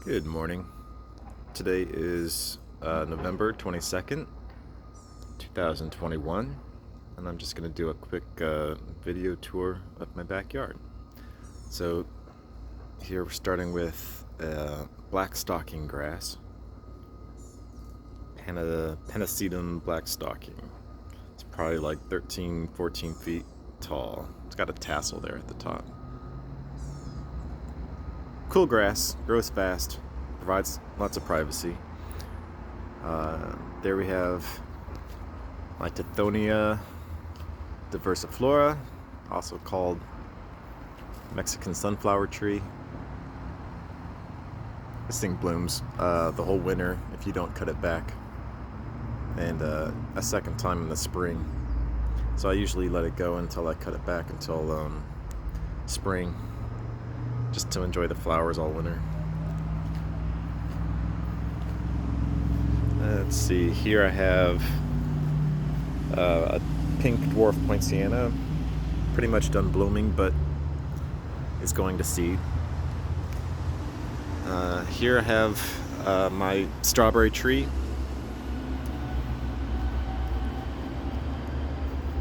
Good morning. Today is November 22nd, 2021, and I'm just going to do a quick video tour of my backyard. So here we're starting with black stalking grass, Pennisetum black stalking. It's probably like 13, 14 feet tall. It's got a tassel there at the top. Cool grass, grows fast, provides lots of privacy. There we have my Tithonia diversiflora, also called Mexican sunflower tree. This thing blooms the whole winter if you don't cut it back, and a second time in the spring. So I usually let it go until I cut it back until spring, just to enjoy the flowers all winter. Let's see, here I have a pink dwarf poinciana, pretty much done blooming, but is going to seed. Here I have my strawberry tree.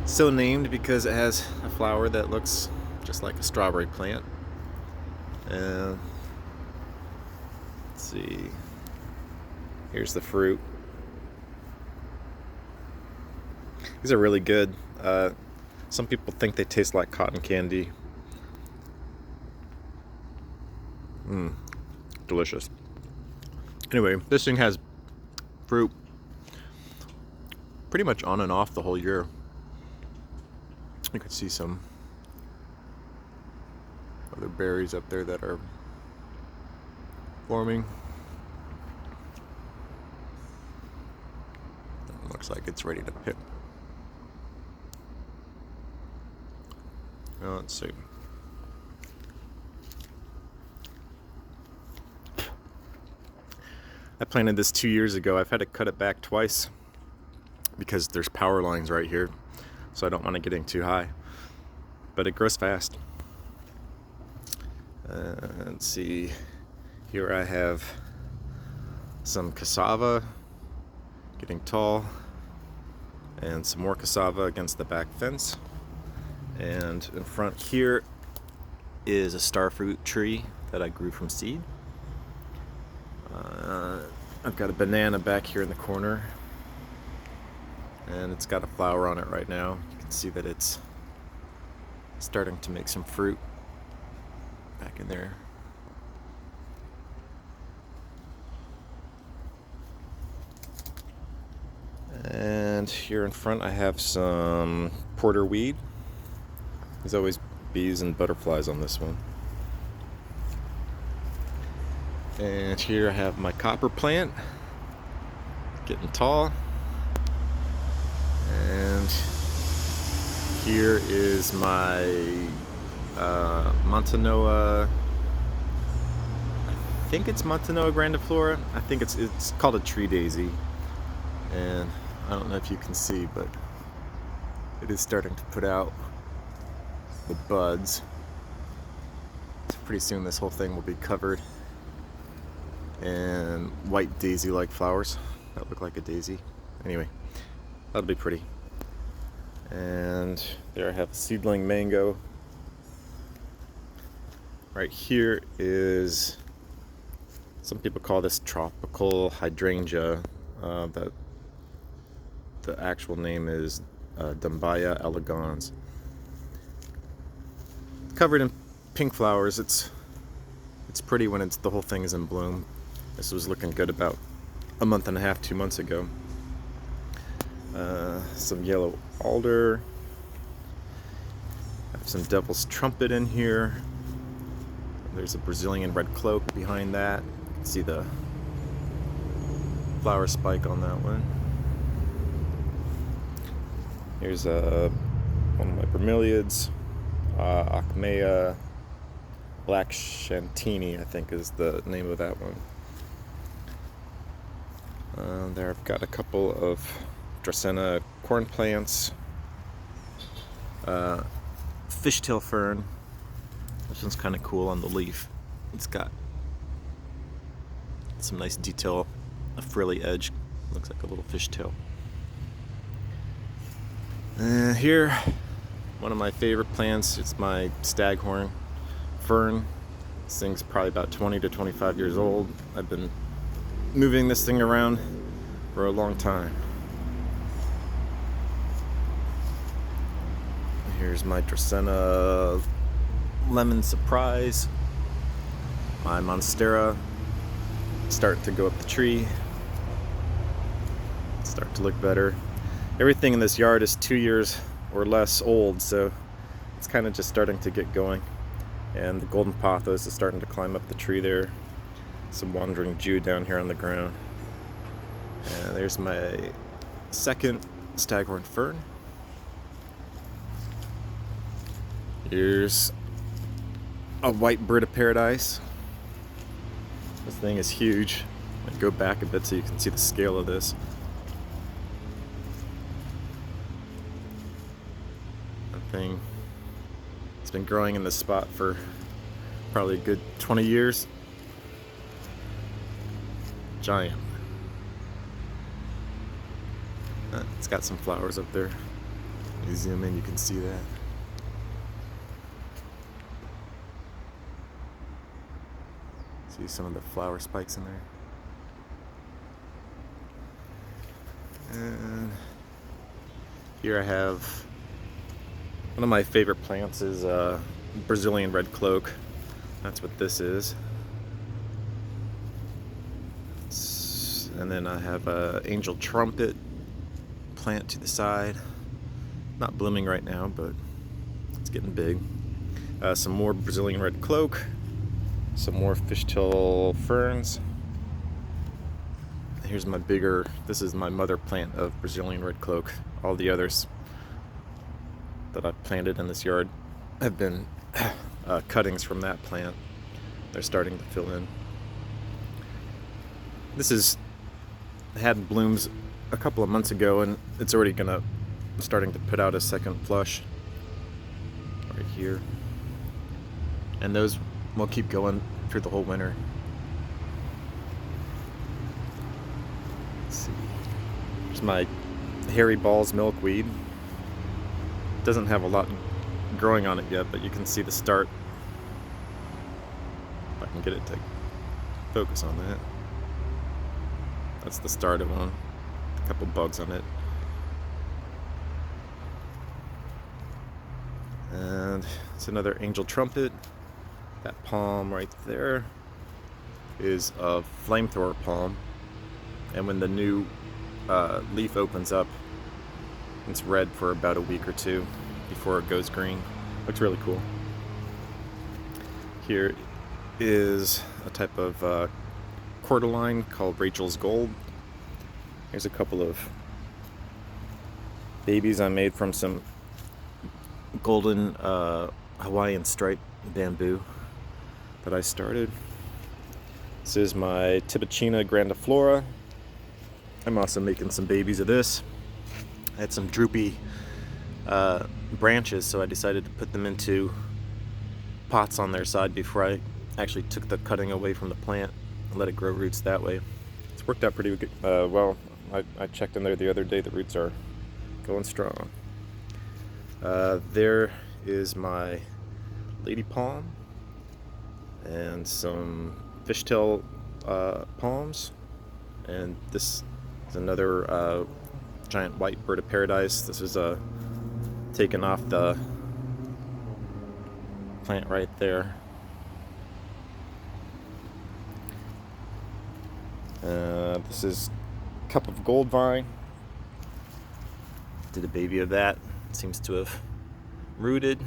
So named because it has a flower that looks just like a strawberry plant. Let's see, here's the fruit. These are really good. Some people think they taste like cotton candy. Delicious. Anyway, this thing has fruit pretty much on and off the whole year. You can see some other berries up there that are forming. Looks like it's ready to pick. Now let's see. I planted this 2 years ago. I've had to cut it back twice because there's power lines right here, so I don't want it getting too high. But it grows fast. Let's see. Here I have some cassava getting tall, and some more cassava against the back fence. And in front here is a starfruit tree that I grew from seed. I've got a banana back here in the corner, and it's got a flower on it right now. You can see that it's starting to make some fruit back in there. And here in front I have some porterweed. There's always bees and butterflies on this one. And here I have my copper plant, getting tall. And here is my Montanoa, I think it's Montanoa grandiflora. I think it's called a tree daisy. And I don't know if you can see, but it is starting to put out the buds. So pretty soon this whole thing will be covered in white daisy-like flowers that look like a daisy. Anyway, that'll be pretty. And there I have a seedling mango. Right here is, some people call this tropical hydrangea. That the actual name is Dumbaya elegans. Covered in pink flowers. It's pretty when the whole thing is in bloom. This was looking good about a month and a half, 2 months ago. Some yellow alder. I have some devil's trumpet in here. There's a Brazilian red cloak behind that. You can see the flower spike on that one. Here's one of my bromeliads, Achmea Black Chantini, I think is the name of that one. There I've got a couple of Dracaena corn plants, fishtail fern. This one's kind of cool on the leaf. It's got Some nice detail, a frilly edge, looks like a little fishtail. And here, one of my favorite plants, it's my staghorn fern. This thing's probably about 20 to 25 years old. I've been moving this thing around for a long time. Here's my Dracaena Lemon Surprise. My Monstera starting to go up the tree. Start to look better. Everything in this yard is 2 years or less old, so it's kind of just starting to get going. And the golden pothos is starting to climb up the tree there. Some wandering Jew down here on the ground. And there's my second staghorn fern. Here's a white bird of paradise. This thing is huge. I'll go back a bit so you can see the scale of this. That thing, it's been growing in this spot for probably a good 20 years. Giant. It's got some flowers up there. You zoom in, you can see that. See some of the flower spikes in there. And here I have one of my favorite plants is Brazilian red cloak. That's what this is. And then I have a angel trumpet plant to the side. Not blooming right now, but it's getting big. Some more Brazilian red cloak. Some more fishtail ferns. Here's my bigger, this is my mother plant of Brazilian red cloak. All the others that I've planted in this yard have been cuttings from that plant. They're starting to fill in. This is had blooms a couple of months ago, and it's already starting to put out a second flush right here. And those will keep going through the whole winter. Let's see. Here's my hairy balls milkweed. Doesn't have a lot growing on it yet, but you can see the start. If I can get it to focus on that. That's the start of one. A couple bugs on it. And it's another angel trumpet. That palm right there is a flamethrower palm. And when the new leaf opens up, it's red for about a week or two before it goes green. Looks really cool. Here is a type of cordyline called Rachel's Gold. Here's a couple of babies I made from some golden Hawaiian stripe bamboo that I started. This is my Tibicina grandiflora. I'm also making some babies of this. I had some droopy branches, so I decided to put them into pots on their side before I actually took the cutting away from the plant and let it grow roots that way. It's worked out pretty good. Well, I checked in there the other day. The roots are going strong. There is my lady palm and some fishtail palms, and this is another giant white bird of paradise. This is taken off the plant right there. This is cup of gold vine. Did a baby of that. Seems to have rooted.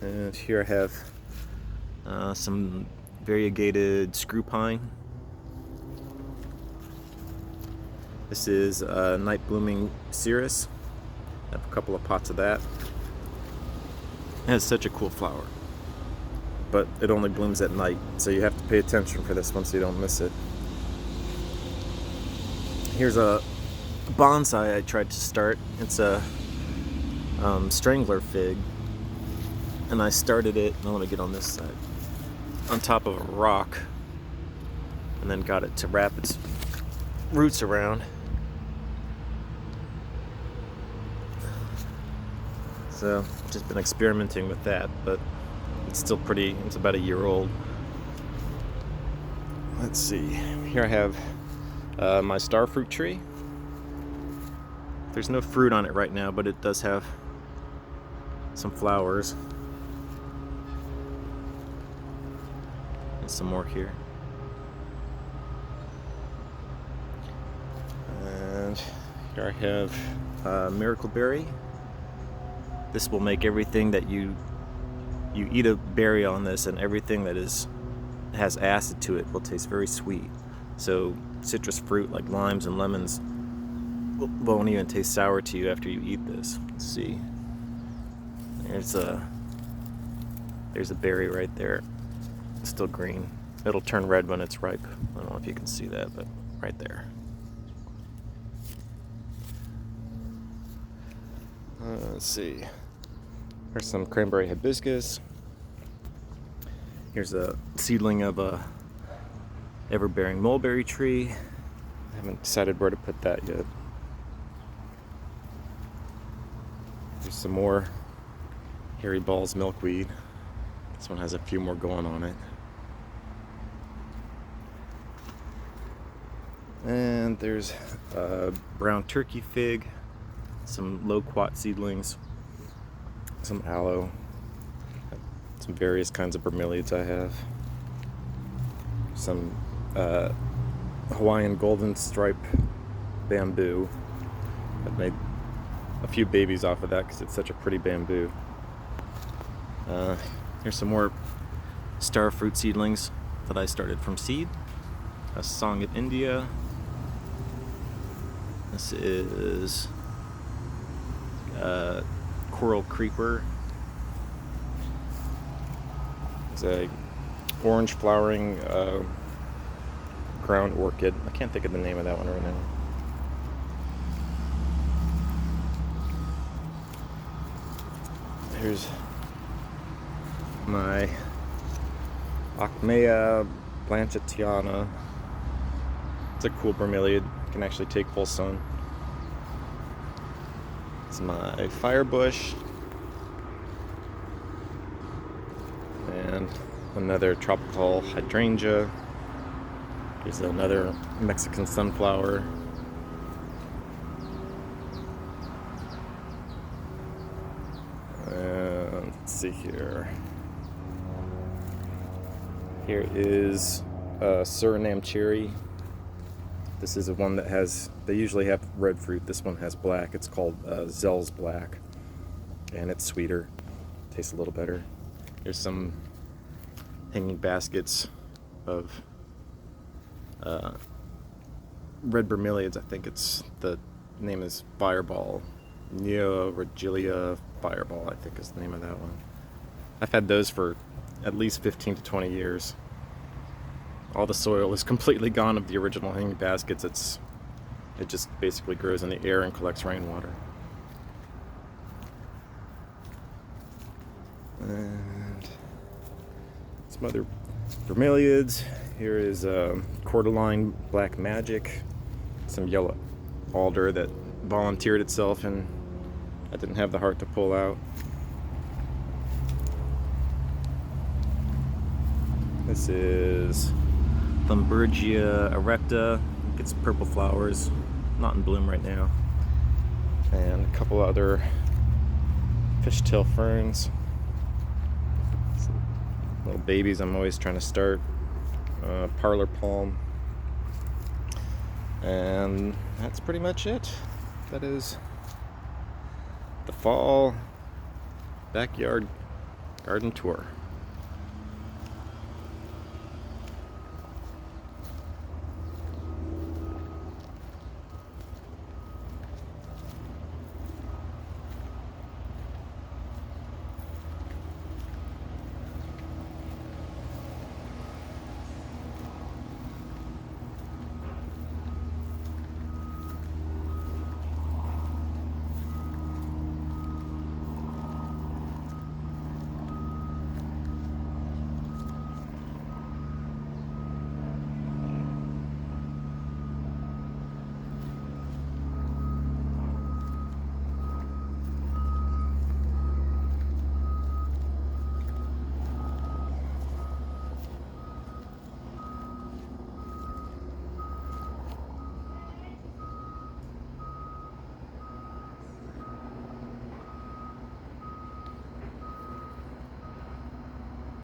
And here I have some variegated screw pine. This is night blooming cereus. I have a couple of pots of that. It has such a cool flower, but it only blooms at night, so you have to pay attention for this one so you don't miss it. Here's a bonsai I tried to start. It's a strangler fig. and I started it, let me get on this side, on top of a rock, and then got it to wrap its roots around. So just been experimenting with that, but it's still pretty, it's about a year old. Let's see, here I have my star fruit tree. There's no fruit on it right now, but it does have some flowers. And some more here. And here I have miracle berry. This will make everything that you eat a berry on this, and everything that has acid to it will taste very sweet. So citrus fruit like limes and lemons won't even taste sour to you after you eat this. Let's see. There's a berry right there. It's still green. It'll turn red when it's ripe. I don't know if you can see that, but right there. Let's see. Here's some cranberry hibiscus. Here's a seedling of a ever-bearing mulberry tree. I haven't decided where to put that yet. There's some more Hairy Balls milkweed. This one has a few more going on it. And there's a brown turkey fig, some loquat seedlings, some aloe, some various kinds of bromeliads I have, some Hawaiian golden stripe bamboo. I've made a few babies off of that because it's such a pretty bamboo. Here's some more star fruit seedlings that I started from seed. A Song of India. This is coral creeper. It's a orange flowering ground orchid. I can't think of the name of that one right now. Here's my Achmea blanchetiana. It's a cool bromeliad. Can actually take full sun. It's my firebush. And another tropical hydrangea. Here's another Mexican sunflower. And let's see here. Here is Suriname cherry. This is the one that has, they usually have red fruit. This one has black. It's called Zell's Black. And it's sweeter. Tastes a little better. There's some hanging baskets of red bromeliads. I think the name is Fireball. Neoregelia Fireball, I think is the name of that one. I've had those for at least 15 to 20 years. All the soil is completely gone of the original hanging baskets. It just basically grows in the air and collects rainwater. And some other bromeliads. Here is cordyline black magic, some yellow alder that volunteered itself and I didn't have the heart to pull out. This is Thunbergia erecta. It's purple flowers, not in bloom right now. And a couple other fishtail ferns. Some little babies I'm always trying to start. Parlor palm. And that's pretty much it. That is the fall backyard garden tour.